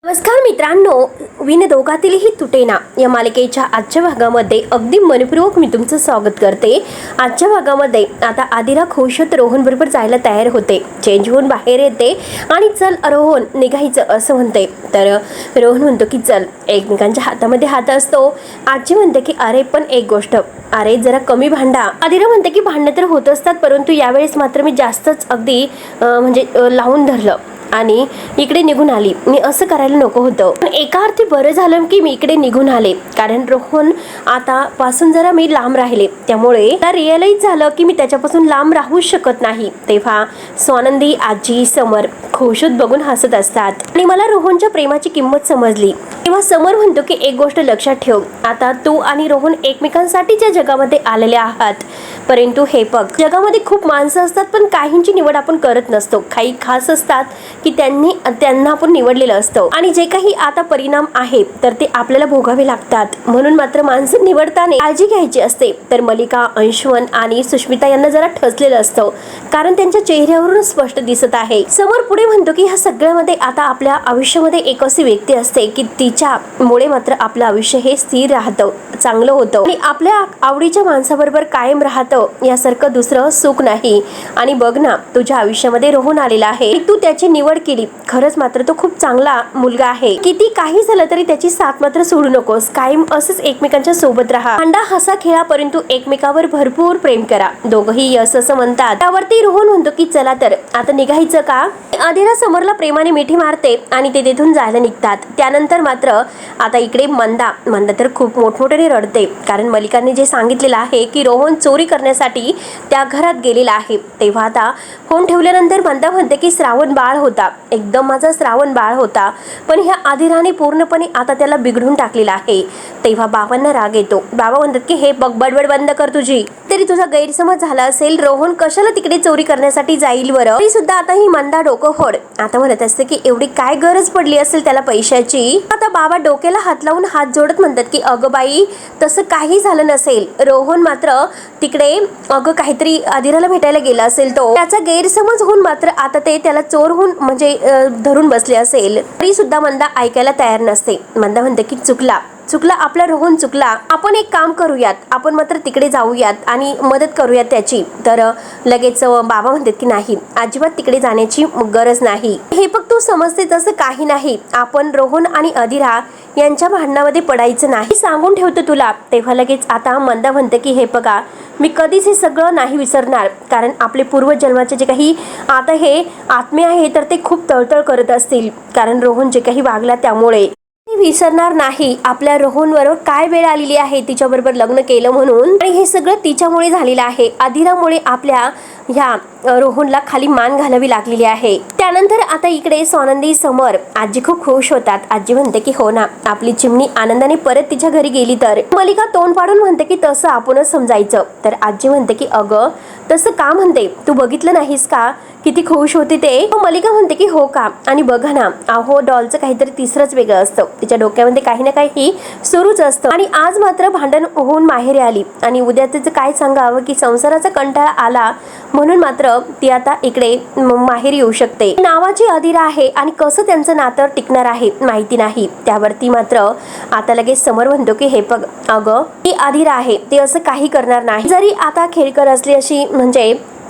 नमस्कार मित्रांनो, विण दोघातीलही तुटेना या मालिकेच्या आजच्या भागामध्ये अगदी मनपूर्वक मी तुमचं स्वागत करते। आजच्या भागामध्ये आता आदिरा खुश होत रोहन बरोबर जायला तयार होते। चेंज होऊन बाहेर येते आणि चल रोहन निघायचं असं म्हणते। तर रोहन म्हणतो की चल, एकमेकांच्या हातामध्ये हात असतो। आजी म्हणते की अरे पण एक गोष्ट, अरे जरा कमी भांडा। आदिरा म्हणते की भांडणं तर होत असतात, परंतु यावेळेस मात्र मी जास्तच अगदी लावून धरलं आणि इकडे निघून आली। मी असं करायला नको होतं, पण एका अर्थी बरं झालं की मी इकडे निघून आले, कारण रोहन आता पासून जरा मी लांब राहिले, त्यामुळे मला रिअलाइज झालं की मी त्याच्यापासून लांब राहू शकत नाही। तेव्हा स्वानंदी, आजी, समर खुशूत बघून हसत असतात आणि मला रोहनच्या प्रेमाची किंमत समजली। तेव्हा समर म्हणतो की एक गोष्ट लक्षात ठेव, आता तू आणि रोहन एकमेकांसाठीच्या जगामध्ये आलेले आहात, परंतु हे बघ, जगामध्ये खूप माणसं असतात, पण काहींची निवड आपण करत नसतो। काही खास असतात की त्यांना आपण निवडलेलं असतं आणि जे काही आता परिणाम आहे तर ते आपल्याला भोगावे लागतात। म्हणून मात्र माणसं निवडताना काळजी घ्यायची असते। तर मलिका, अंशुमन आणि सुष्मिता यांना जरा ठसलेलं असतं, कारण त्यांच्या चेहऱ्यावरून स्पष्ट दिसत आहे। समोर पुढे म्हणतो की ह्या सगळ्यामध्ये आता आपल्या आयुष्यामध्ये एक अशी व्यक्ती असते की तिच्यामुळे मात्र आपलं आयुष्य हे स्थिर राहतं, चांगलं होतं आणि आपल्या आवडीच्या माणसाबरोबर कायम राहतं, यासारखं दुसरं सुख नाही। आणि बघ ना, तुझ्या आयुष्यामध्ये रोहन आलेला आहे, तू त्याची निवड केली, खरंच मात्र तो खूप चांगला मुलगा आहे। किती काही झालं तरी त्याची साथ मात्र सोडू नकोस, कायम असंच एकमेकांच्या सोबत राहा, भांडा, हसा, खेळा, परंतु एकमेकावर भरपूर प्रेम करा। दोघंही यस असं म्हणतात। त्यावरती रोहन म्हणतो की चला तर आता निघायचं का। आदिरा समरला प्रेमाने मिठी मारते आणि ते तिथून जायला निघतात। त्यानंतर मात्र आता इकडे मंदा तर खूप मोठमोठ्याने रडते, कारण मलिकाने जे सांगितलेलं आहे की रोहन चोरी करण्यासाठी त्या घरात गेलेला आहे। तेव्हा आता फोन ठेवल्यानंतर मंदा म्हणते की श्रावण बाळ होता, एकदम माझा श्रावण बाळ होता, पण ह्या आदिराने पूर्णपणे आता त्याला बिघडून टाकलेला आहे। तेव्हा बाबांना राग येतो। बाबा म्हणतात की हे बघ, बडबड बंद कर तुझी, तरी तुझा गैरसमज झाला असेल, रोहन कशाला तिकडे चोरी करण्यासाठी जाईल बरं। तरी सुद्धा आता ही मंदा डोकं फोड, आता म्हणत असते की एवढी काय गरज पडली असेल त्याला पैशाची। आता बाबा डोक्याला हात लावून हात जोडत म्हणतात की अगं बाई, तसं काही झालं नसेल, रोहन मात्र तिकडे काहीतरी आदिराला भेटायला गेला असेल, तो त्याचा गैरसमज होऊन मात्र आता ते त्याला चोर होऊन धरून बसले असेल। तरी सुद्धा मंदा ऐकायला तयार नसते। मंदा म्हणते की चुकला आपला रोहन चुकला, आपण एक काम करूयात, आपण मात्र तिकडे जाऊयात आणि मदत करूयात त्याची। तर लगेच बाबा म्हणतात की नाही, अजिबात तिकडे जाण्याची गरज नाही, हे बघ तू समजते तसं काही नाही, आपण रोहन आणि आदिरा यांच्या भांडणामध्ये पडायचं नाही, सांगून ठेवतो तुला। तेव्हा लगेच आता मंदा म्हणते की हे बघा, मी कधीच हे सगळं नाही विसरणार, कारण आपले पूर्वजन्माचे जे काही आता हे आत्मे आहे तर ते खूप तळतळ करत असतील, कारण रोहन जे काही वागला त्यामुळे विसरणार नाही। आपल्या रोहनवर काय वेळ आलेली आहे, तिच्याबरोबर लग्न केलं म्हणून, आणि हे सगळं तिच्यामुळे झालेलं आहे, आदिरामुळे आपल्या ह्या रोहनला खाली मान घालावी लागलेली आहे। त्यानंतर आता इकडे स्वानंदी, समर, आजी खूप खुश होतात। आजी म्हणते की हो ना, आपली चिमणी आनंदाने परत तिच्या घरी गेली तर। मलिका तोंड पाडून म्हणते की तसं आपणच समजायचं। तर आजी म्हणते की अगं तसं का म्हणते, तू बघितलं नाहीस का किती खुश होती ते। मलिका म्हणते की हो का, आणि बघा ना, अहो डॉलचं काहीतरी तिसरंच वेगळं असतं, तिच्या डोक्यामध्ये काही ना काही सुरूच असतं, आणि आज मात्र भांडण होऊन माहेरी आली, आणि उद्या तिचं काय सांगावं की संसाराचा कंटाळा आला म्हणून मात्र ती आता इकडे माहेरी येऊ शकते। नावाची आदिरा आहे आणि कसं त्यांचं नातं टिकणार आहे माहिती नाही। त्यावरती मात्र आता लगेच समर म्हणतो की हे बघ, अगं ती आदिरा आहे, ते असं काही करणार नाही, जरी आता खेळकर असली अशी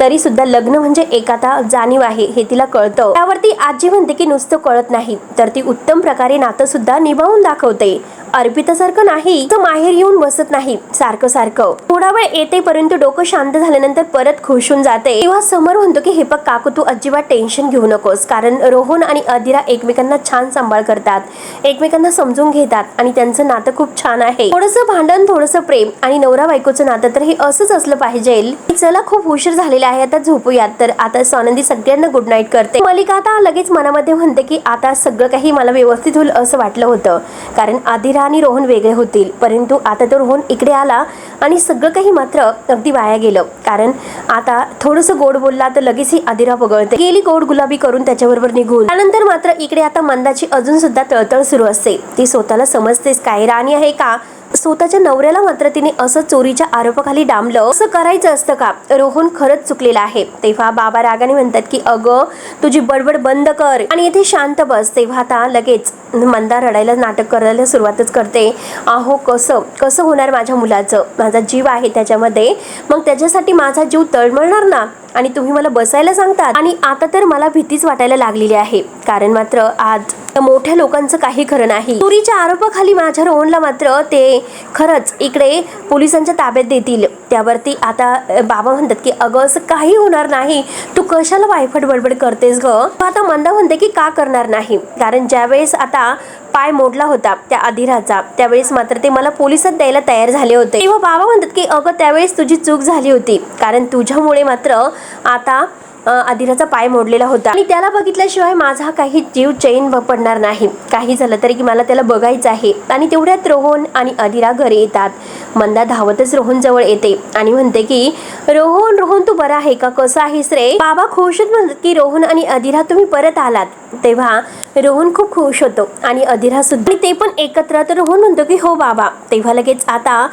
तरी सुद्धा लग्न म्हणजे एक आता जाणीव आहे, हे तिला कळतं। त्यावरती आजी म्हणते की नुसतं कळत नाही, तर ती उत्तम प्रकारे नातं सुद्धा निभावून दाखवते। अर्पितासारखं नाही, तर माहेर येऊन बसत नाही सारखं सारखं, थोडा वेळ येते परंतु डोकं शांत झाल्यानंतर परत खुश होऊन जाते। तेव्हा समर म्हणतो की हे बघ काकू, तू अजिबात टेन्शन घेऊ नकोस, कारण रोहन आणि आदिरा एकमेकांना छान सांभाळ करतात, एकमेकांना समजून घेतात आणि त्यांचं नातं खूप छान आहे। थोडंसं भांडण, थोडंसं प्रेम, आणि नवरा बायकोचं नातं तर हे असंच असलं पाहिजे। चला, खूप उशीर झालेला आहे, आता झोपूयात। तर आता स्वानंदी सगळ्यांना गुड नाईट करते। मलिका आता लगेच मनामध्ये म्हणते की आता सगळं काही मला व्यवस्थित होईल असं वाटलं होतं, कारण आदिरा आणि रोहन वेगळे होतील, परंतु आता तो रोहन इकडे आला आणि सगळं काही मात्र अगदी वाया गेलं, कारण आता थोडंसं गोड बोलला तर लगेच ही आदिरा वगळते, गेली गोड गुलाबी करून त्याच्याबरोबर निघून। त्यानंतर मात्र इकडे आता मंदाची अजून सुद्धा तळतळ सुरू असते, ती स्वतःला समजतेस काय, राणी आहे का, स्वतःच्या नवऱ्याला मात्र तिने असं चोरीच्या आरोपाखाली डांबलं. असं करायचं असतं का? रोहन खरंच चुकलेला आहे. तेव्हा बाबा रागाने म्हणतात की अगं तुझी बडबड बंद कर आणि इथे शांत बस. तेव्हा आता लगेच मंदा रडायला नाटक करायला सुरुवातच करते. अहो कसं कसं होणार माझ्या मुलाचं, माझा जीव आहे त्याच्यामध्ये, मग त्याच्यासाठी माझा जीव तळमळणार ना? आणि तुम्ही मला बसायला सांगतात. आणि आता तर मला भीतीच वाटायला लागलेली आहे, कारण मात्र आज मोठ्या लोकांचं काही खरं नाही. चोरीच्या आरोपाखाली माझ्या रोहनला मात्र ते खरंच इकडे पोलिसांच्या ताब्यात देतील. त्यावरती आता बाबा म्हणतात की अगं असं काही होणार नाही, तू कशाला वायफट बडबड करतेस ग? आता मंदा म्हणते की का करणार नाही, कारण ज्यावेळेस आता पाय मोडला होता त्या अधिराचा, त्यावेळेस मात्र ते मला पोलिसात द्यायला तयार झाले होते. तेव्हा बाबा म्हणतात की अगं त्यावेळेस तुझी चूक झाली होती, कारण तुझ्यामुळे मात्र आता अधिराचा पाय मोडलेला होता आणि त्याला बघितल्याशिवाय माझा काही जीव चैन पडणार नाही. काही झालं तरी की मला त्याला बघायचं आहे. आणि तेवढ्यात रोहन आणि अधिरा घरी येतात. मंदा धावतच रोहन जवळ येते आणि म्हणते की रोहन रोहन तू बरा आहे का, कसं आहेस रे? बाबा खुश म्हणतात की रोहन आणि अधिरा तुम्ही परत आलात. तेव्हा रोहन खूप खुश होतो आणि अधिरा सुद्धा, ते पण एकत्र. तर रोहन म्हणतो की हो बाबा. तेव्हा लगेच आता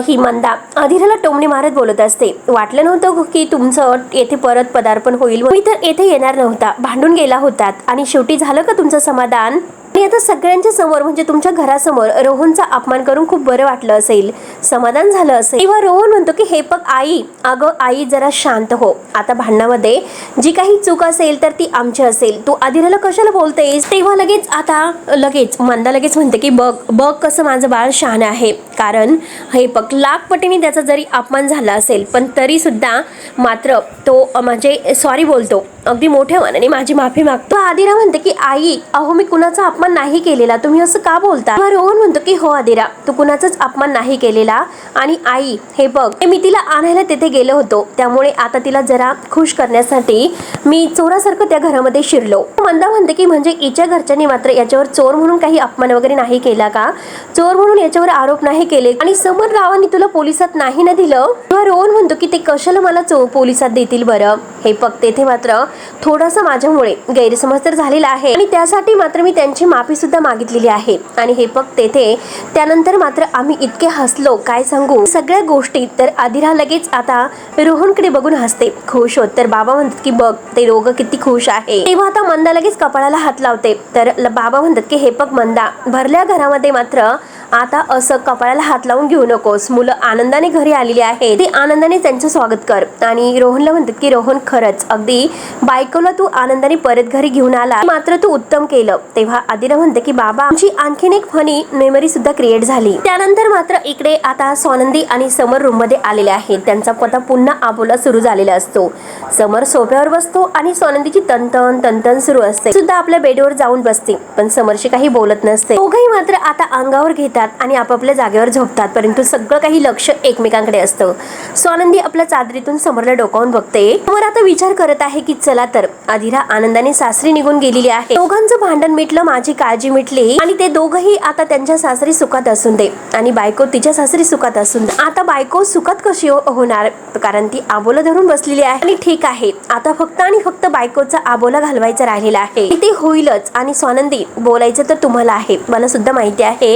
ही मंदा अधिराला टोमणे मारत बोलत असते, वाटलं नव्हतं की तुमचं येथे परत पदार्पण होईल, मी तर येथे येणार नव्हता, भांडून गेला होतात आणि शेवटी झालं का तुमचं समाधान? आणि आता सगळ्यांच्या समोर म्हणजे तुमच्या घरासमोर रोहनचा अपमान करून खूप बरं वाटलं असेल, समाधान झालं असेल. तेव्हा रोहन म्हणतो की हे बघ आई, अगं आई जरा शांत हो. आता भांडणामध्ये जी काही चूक असेल तर ती आमची असेल, तू अधिराला कशाला बोलतेस? तेव्हा लगेच मंदा लगेच म्हणते की बघ बघ कसं माझं बाळ शहाणं आहे, कारण हे बघ लाख पटीने त्याचा जरी अपमान झाला असेल पण तरी सुद्धा मात्र तो म्हणजे सॉरी बोलतो, अगदी मोठ्या मनाने माझी माफी मागतो. अधिरा म्हणते की आई अहो मी कुणाचा अपमान नाही केलेला, तुम्ही असं का बोलता? रोहन म्हणतो की हो अधिरा तू कुणाचाच अपमान नाही केलेला. आणि आई हे बघ मी तिला आणायला तिथे गेलो होतो, त्यामुळे आता तिला जरा खुश करण्यासाठी मी चोरासारखं त्या घरामध्ये शिरलो. मंदा म्हणते की म्हणजे हिच्या घरच्यांनी मात्र याच्यावर चोर म्हणून काही अपमान वगैरे नाही केला का? चोर म्हणून याच्यावर आरोप नाही केले आणि समर रावांनी तुला पोलिसात नाही ना दिलं? तेव्हा रोहन म्हणतो की ते कशाला मला पोलिसात देतील बरं? हे बघ तेथे मात्र थोडासा माझ्यामुळे गैरसमज तर झालेला आहे आणि त्यासाठी मात्र मी त्यांची माफी सुद्धा मागितलेली आहे. आणि हे बघ तेथे त्यानंतर मात्र आम्ही इतके हसलो काय सांगू सगळ्या गोष्टी. तर अधिरा लगेच आता रोहनकडे बघून हसते, खुश होत. तर बाबा म्हणतात की बघ ते दोघं किती खुश आहे. तेव्हा आता मंदा लगेच कपाळाला हात लावते. तर बाबा म्हणतात की हे बघ मंदा, भरल्या घरामध्ये मात्र आता असं कपाळाला हात लावून घेऊ नकोस. मुलं आनंदाने घरी आलेली आहे, ते आनंदाने त्यांचं स्वागत कर. आणि रोहनला म्हणतात की रोहन खरंच अगदी बायकोला तू आनंदाने परत घरी घेऊन आला, मात्र तू उत्तम केलं. तेव्हा अधिरा म्हणते की बाबा आमची आणखीन एक फनी मेमरी सुद्धा क्रिएट झाली. त्यानंतर मात्र इकडे आता स्वानंदी आणि समर रूम मध्ये आलेले आहेत. त्यांचा पता पुन्हा आबोला सुरू झालेला असतो. समर सोफ्यावर बसतो आणि स्वानंदीची तंतन सुरू असते. सुद्धा आपल्या बेडवर जाऊन बसते, पण समरशी काही बोलत नसते. दोघंही मात्र आता अंगावर घेतात आणि आपापल्या जागेवर झोपतात, परंतु सगळं काही लक्ष एकमेकांकडे असतं. स्वानंदी आपल्या चादरीतून समरला डोकावून बघते. समर आता विचार करत आहे की चला तर अधिरा आनंदाने सासरी निघून गेलेली आहे, दोघांचं भांडण मिटलं, माझी काळजी मिटली आणि ते दोघंही आता त्यांच्या सासरी सुखात असून दे आणि बायको तिच्या सासरी सुखात असून दे. आता बायको सुखात कशी होणार, कारण ती आबोला धरून बसलेली आहे. आणि ठीक आहे आता फक्त आणि फक्त बायकोचा आबोला घालवायचा राहिलेला आहे, ते होईलच. आणि स्वानंदी बोलायचं तर तुम्हाला आहे, मला सुद्धा माहिती आहे,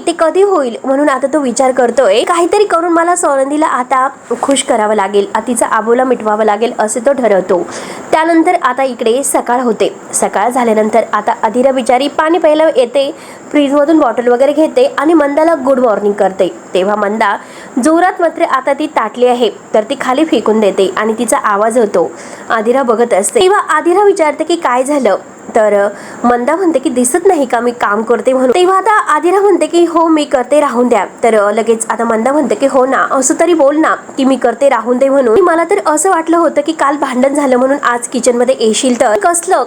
ते कधी होईल म्हणून आता तो विचार करतोय काहीतरी करून मला स्वानंदीला आता खुश करावं लागेल, तिचा आबोला मिटवावं लागेल असे तो ठरवतो. त्यानंतर आता इकडे सकाळ होते. सकाळ झाल्यानंतर आता अधिरा बिचारी पाणी प्यायला येते, फ्रीजमधून बॉटल वगैरे घेते आणि मंदाला गुड मॉर्निंग करते. तेव्हा मंदा जोरात मात्र आता ती ताटली आहे तर ती खाली फेकून देते आणि तिचा आवाज होतो. अधिरा बघत असते. तेव्हा अधिरा विचारते की काय झालं, तर मंदा म्हणते की दिसत नाही का मी काम करते म्हणून. तेव्हा आता अधिरा म्हणते की हो मी करते, राहून द्या. तर लगेच आता मंदा म्हणते की हो ना असं तरी बोल ना की मी करते, राहून दे म्हणून. मला तर असं वाटलं होतं की काल भांडण झालं म्हणून आज किचन मध्ये येशील, तर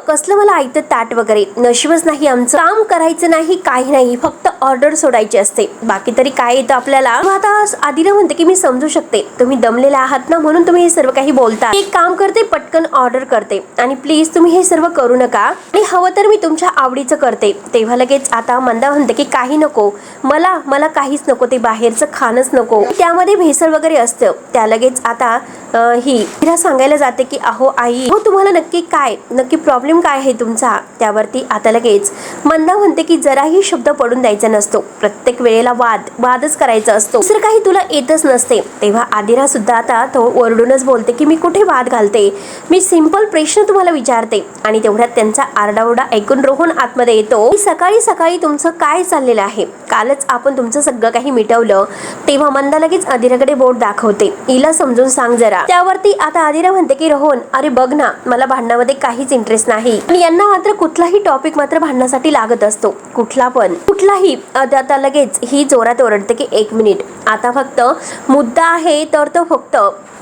कसलं मला ऐकतं ताट वगैरे, नशीबच नाही आमचं, काम करायचं नाही काही नाही, फक्त ऑर्डर सोडायची असते, बाकी तरी काय येतं आपल्याला. आता अधिरा म्हणते की मी समजू शकते तुम्ही दमलेला आहात ना म्हणून तुम्ही हे सर्व काही बोलता, एक काम करते पटकन ऑर्डर करते आणि प्लीज तुम्ही हे सर्व करू नका आणि हवं तर मी तुमच्या आवडीचं करते. तेव्हा लगेच आता मंदा म्हणते की काही नको, मला काहीच नको, ते बाहेरचं खाणंच नको, त्यामध्ये भेसळ वगैरे असतं. त्या लगेच आता ही तिला सांगायला जाते की अहो आई, हो तुम्हाला नक्की प्रॉब्लेम काय आहे तुमचा. त्यावरती आता लगेच मंदा म्हणते की जराही शब्द पडून द्यायचा नसतो, प्रत्येक वेळेला वादच करायचा असतो, दुसरं काही तुला येतच नसते. तेव्हा आदिरा सुद्धा आता तो ओरडूनच बोलते की मी कुठे वाद घालते, मी सिंपल प्रश्न तुम्हाला विचारते. आणि तेवढ्यात त्यांचा आरडाओरडा ऐकून रोहन आतमध्ये येतो. सकाळी सकाळी तुमचं काय चाललेलं आहे, कालच आपण तुमचं सगळं काही मिटवलं. तेव्हा मंदा लगेच आदिराकडे बोट दाखवते, हिला समजून सांग जरा. त्यावरती आता आदिरा म्हणते की रोहन अरे बघ ना, मला भांडणामध्ये काहीच इंटरेस्ट नाही. आणि यांना मात्र कुठलाही टॉपिक मात्र भांडणासाठी लागत असतो, कुठलाही. आता लगेच ही जोरात ओरडते की 1 मिनिट, आता फक्त मुद्दा आहे तर तो फक्त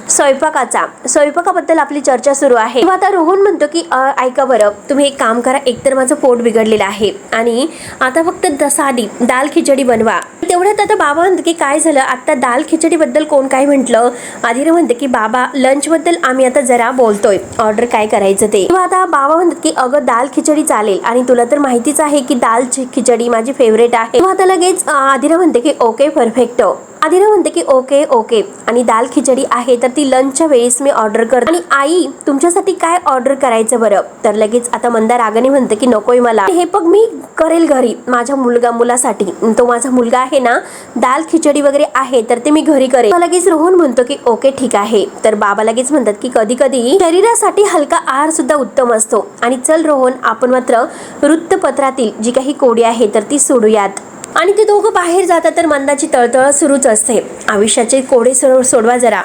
स्वयंपाकाबद्दल आपली चर्चा सुरू आहे. आता रोहन म्हणतो की ऐका बरं, तुम्ही एक काम करा, एकतर माझं पोट बिघडलेलं आहे आणि आता फक्त साधी दाल खिचडी बनवा. तेवढ्यात आता बाबा म्हणते की काय झालं, आता दाल खिचडी बद्दल कोण काय म्हटलं. आदिरा म्हणते की बाबा लंच बद्दल आम्ही आता जरा बोलतोय, ऑर्डर काय करायचं ते. तेव्हा आता बाबा म्हणतात की अगं दाल खिचडी चालेल, आणि तुला तर माहितीच आहे की दाल खिचडी माझी फेवरेट आहे. तेव्हा आता लगेच आदिरा म्हणते की ओके परफेक्ट. आदिरा म्हणते की ओके आणि दाल खिचडी आहे तर ती लंचच्या वेळेस मी ऑर्डर करते. आणि आई तुमच्यासाठी काय ऑर्डर करायचं बरं. तर लगेच आता मंदा रागाने म्हणते की नकोय मला, हे बघ मी करेल घरी माझ्या मुलासाठी, तो माझा मुलगा आहे ना, दाल खिचडी वगैरे आहे तर ते मी घरी करेल. लगेच रोहन म्हणतो की ओके ठीक आहे. तर बाबा लगेच म्हणतात की कधी कधी शरीरासाठी हलका आहार सुद्धा उत्तम असतो. आणि चल रोहन, आपण मात्र वृत्तपत्रातील जी काही कोडी आहे तर ती सोडूयात. आणि ते दोघं बाहेर जातात तर मंदाची तळतळ सुरूच असते, आयुष्याचे कोडे सोडवा जरा.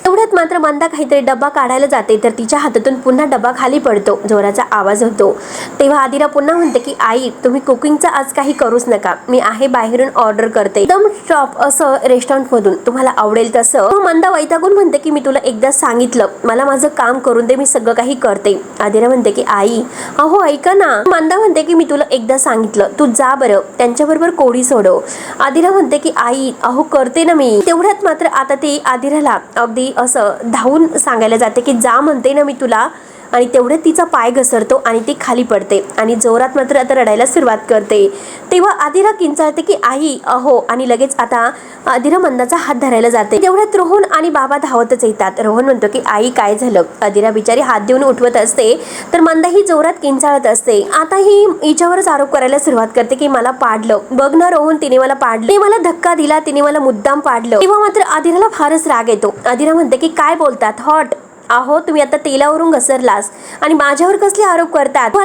तेवढ्यात मात्र मंदा काहीतरी डब्बा काढायला जाते तर तिच्या हातातून पुन्हा डब्बा खाली पडतो, जोराचा आवाज होतो. तेव्हा आदिरा पुन्हा म्हणते की आई तुम्ही कुकिंगचा आज काही करूच नका, मी आहे बाहेरून ऑर्डर करते, एकदम शॉप असं रेस्टॉरंट मधून तुम्हाला आवडेल तसं. मंदा वैतागून म्हणते की मी तुला एकदा सांगितलं, मला माझं काम करून दे, मी सगळं काही करते. आदिरा म्हणते की आई अहो ऐका ना. मंदा म्हणते की मी तुला एकदा सांगितलं, तू जा बरं त्यांच्याबरोबर कोडी सोडव. आदिरा म्हणते की आई अहो करते ना मी. तेवढ्यात मात्र आता ती आदिराला अगदी असं धावून सांगायला जाते की जा म्हणते ना मी तुला. आणि तेवढे तिचा पाय घसरतो आणि ती खाली पडते आणि जोरात मात्र आता रडायला सुरुवात करते. तेव्हा आदिरा किंचाळते की आई अहो, आणि लगेच आता आदिरा मंदाचा हात धरायला जाते. तेवढ्यात रोहन आणि बाबा धावतच येतात. रोहन म्हणतो की आई काय झालं. आदिरा बिचारी हात देऊन उठवत असते तर मंदा ही जोरात किंचाळत असते. आता ही हिच्यावरच आरोप करायला सुरुवात करते की मला पाडलं, बघ ना रोहन तिने मला पाडलं, तिने मला धक्का दिला, तिने मला मुद्दाम पाडलं. तेव्हा मात्र आदिराला फारच राग येतो. आदिरा म्हणते की काय बोलतात हॉट, अहो तुम्ही आता तेलावरून घसरलास आणि माझ्यावर कसले आरोप करतात.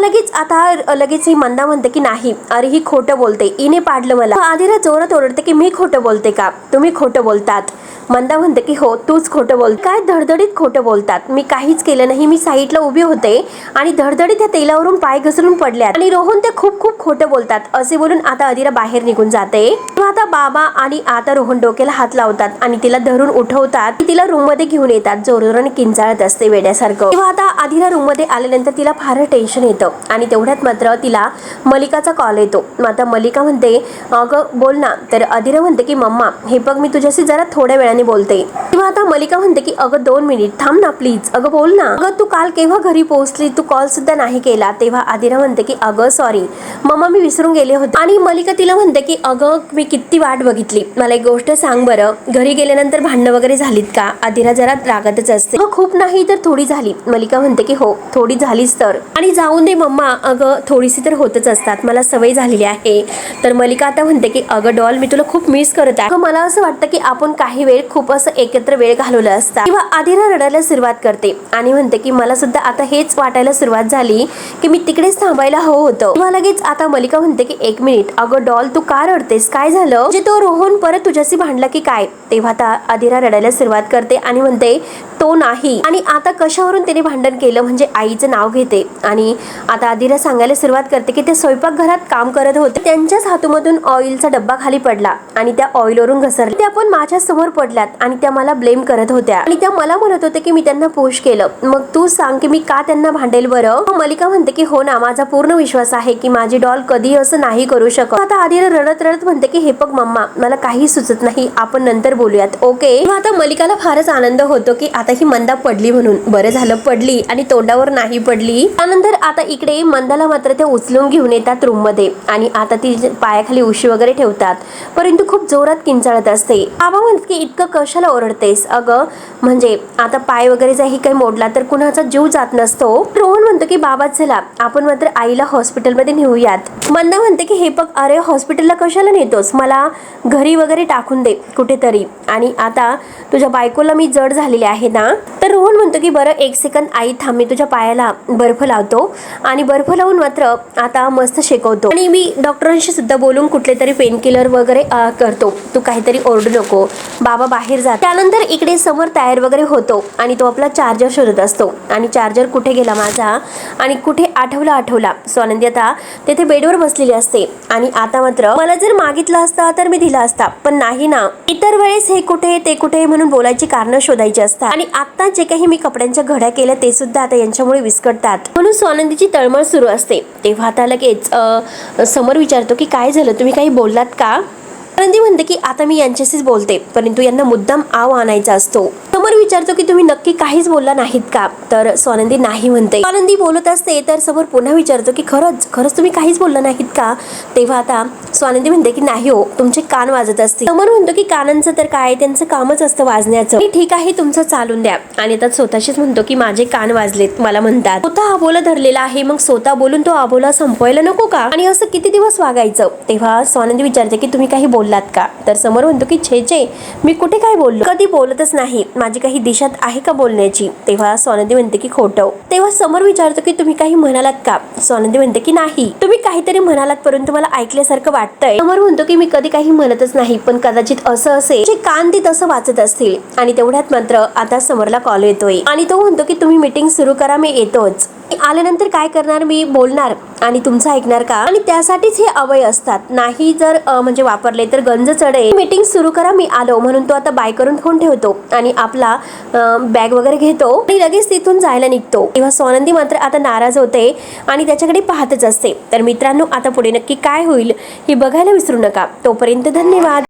लगेच ही मंदा म्हणते की नाही, अरे ही खोटं बोलते, हिने पाडलं मला. आदिरा जोरात ओरडते की मी खोटं बोलते का, तुम्ही खोटं बोलतात. मंदा म्हणते की हो तूच खोटं बोल. काय धडधडीत खोटं बोलतात, मी काहीच केलं नाही, मी साईडला उभी होते आणि धडधडीत त्या तेलावरून पाय घसरून पडल्यात आणि रोहन ते खूप खोटं बोलतात असे बोलून आता आदिरा बाहेर निघून जाते. आता बाबा आणि आता रोहन डोक्याला हात लावतात आणि तिला धरून उठवतात, तिला रूम मध्ये घेऊन येतात. जोरजोराने किंचाळत असते वेड्यासारखं. तेव्हा आता आदिरा रूम मध्ये आल्यानंतर तिला फार टेन्शन येतं आणि तेवढ्यात मात्र तिला मलिकाचा कॉल येतो. आता मलिका म्हणते अगं बोल ना. तर आदिरा म्हणते की मम्मा हे बघ मी तुझ्याशी जरा थोड्या वेळाने बोलते. तेव्हा आता मलिका म्हणते की अगं 2 मिनिट थांब ना प्लीज, अगं बोल ना. अगं तू काल केव्हा घरी पोहोचली, तू कॉल सुद्धा नाही केला. तेव्हा आदिरा म्हणते की अगं सॉरी मम्मा मी विसरून गेले होते. आणि मलिका तिला म्हणते की अगं मी किती वाट बघितली, मला एक गोष्ट सांग बरं, घरी गेल्यानंतर भांडणं वगैरे झालीत का. आदिरा जरा रागातच असते. खूप नाही तर थोडी झाली. मलिका म्हणते की हो थोडी झालीच तर, आणि जाऊन दे मम्मा, अगं थोडीशी तर होतच असतात, मला सवय झालेली आहे. तर मलिका आता म्हणते की अगं डॉल मी तुला खूप मिस करत आहे, मला असं वाटतं की आपण काही वेळ खूप असं एकत्र वेळ घालवला असता. किंवा आदिरा रडायला सुरुवात करते आणि म्हणते की मला सुद्धा आता हेच वाटायला सुरुवात झाली की मी तिकडेच थांबायला हवं होतं. किंवा लगेच आता मलिका म्हणते की 1 मिनिट, अगं डॉल तू का रडतेस, काय झालं, म्हणजे तो रोहन परत तुझ्याशी भांडला की काय. तेव्हा आता आदिरा रडायला सुरुवात करते आणि म्हणते तो नाही, आणि आता कशावरून त्याने भांडण केलं म्हणजे आईचं नाव घेते. आणि आता आदिरा सांगायला सुरुवात करते की ते स्वयंपाकघरात काम करत होते, त्यांच्याच हातूमधून ऑइलचा डब्बा खाली पडला आणि त्या ऑइलवरून घसरले. त्या पण माझ्या समोर पडल्यात आणि त्या मला ब्लेम करत होत्या आणि त्या मला म्हणत होते की मी त्यांना पुश केलं, मग तू सांग की मी का त्यांना भांडेल बरं. मलिका म्हणते की हो ना, माझा पूर्ण विश्वास आहे की माझी डॉल कधी असं नाही करू शकत. आता आदिरा रडत रडत म्हणते की हे बघ मम्मा मला काही सुचत नाही, आपण नंतर बोलूयात ओके. आता मलिकाला फारच आनंद होतो की आता ही मंदा पडली म्हणून. बरं झालं पडली आणि तोंडावर नाही पडली. त्यानंतर आता इकडे मंदाला मात्र ते उचलून घेऊन येतात रूम मध्ये आणि आता ती पायाखाली उशी वगैरे ठेवतात, परंतु खूप जोरात किंचाळत असते. बाबा म्हणतात की इतकं कशाला ओरडतेस अगं, म्हणजे आता पाय वगैरे जरी काही मोडला तर कुणाचा जीव जात नसतो. रोहन म्हणतो की बाबा चला आपण मात्र आईला हॉस्पिटलमध्ये नेऊयात. मंदा म्हणते की हे बघ, अरे हॉस्पिटलला कशाला नेतोस, मला घरी वगैरे टाकून दे कुठेतरी, आणि आता तुझ्या बायकोला मी जड झालेली आहे ना. तर रोहन म्हणतो की बरं एक सेकंद आई थांब, मी तुझ्या पायाला बर्फ लावतो आणि बर्फ लावून मात्र आता मस्त शेकवतो आणि मी डॉक्टरांशी सुद्धा बोलून कुठले तरी पेन किलर वगैरे करतो, तू काहीतरी ओरडू नको. बाबा बाहेर जात. त्यानंतर इकडे समोर तयार वगैरे होतो आणि तो आपला चार्जर शोधत असतो आणि चार्जर कुठे गेला माझा आणि कुठे आठवला. स्वानंदी आता तेथे बेडवर बसलेली असते आणि आता मात्र मला जर मागितलं असता तर मी दिला असता, पण नाही ना. इतर वेळेस हे कुठे ते कुठे म्हणून बोलायची कारणं शोधायची असतात आणि आता जे काही मी कपड्यांच्या घड्या केल्या ते सुद्धा आता यांच्यामुळे विस्कटतात. म्हणून स्वानंदीची तळमळ सुरू असते. तेव्हा आता लगेच समोर विचारतो की काय झालं, तुम्ही काही बोललात का. स्वानंदी म्हणते की आता मी यांच्याशीच बोलते, परंतु यांना मुद्दाम आव आणायचा असतो. समोर विचारतो की तुम्ही नक्की काहीच बोलला नाहीत का. तर स्वानंदी नाही म्हणते. स्वानंदी बोलत असते तर समोर पुन्हा विचारतो की खरंच तुम्ही काहीच बोलला नाहीत का. तेव्हा आता स्वानंदी म्हणते की नाही हो, तुमचे कान वाजत असतील. समोर म्हणतो की कानांचं तर काय, त्यांचं कामच असतं वाजण्याचं. ठीक आहे तुमचं चालून द्या. आणि आता स्वतःशीच म्हणतो की माझे कान वाजलेत. मला म्हणतात स्वतः आबोला धरलेला आहे, मग स्वतः बोलून तो आबोला संपवायला नको का, आणि असं किती दिवस वागायचं. तेव्हा स्वानंदी विचारते की तुम्ही काही बोललात का. तर समोर म्हणतो की छे मी कुठे काय बोललो, कधी बोलतच नाही, माझी काही दिशात आहे का बोलण्याची. तेव्हा स्वानंदी म्हणते की खोटं. तेव्हा समोर विचारतो की तुम्ही काही म्हणालात का. स्वानंदी म्हणते की नाही, तुम्ही काहीतरी म्हणालात परंतु मला ऐकल्यासारखं वाटतंय. समोर म्हणतो की मी कधी काही म्हणतच नाही, पण कदाचित असं असेल जे कान ती तसं वाचत असतील. आणि तेवढ्यात मात्र आता समोरला कॉल येतोय आणि तो म्हणतो की तुम्ही मीटिंग सुरू करा, मी येतोच. आल्यानंतर काय करणार, मी बोलणार आणि तुमचं ऐकणार का. आणि त्यासाठीच हे अवय असतात, नाही जर म्हणजे वापरले तर गंज चढे. मीटिंग सुरू करा, मी आलो. म्हणून तो आता बाय करून फोन ठेवतो आणि आपला बॅग वगैरे घेतो आणि लगेच तिथून जायला निघतो. तेव्हा स्वानंदी मात्र आता नाराज होते आणि त्याच्याकडे पाहतच असते. तर मित्रांनो आता पुढे नक्की काय होईल हे बघायला विसरू नका. तोपर्यंत धन्यवाद.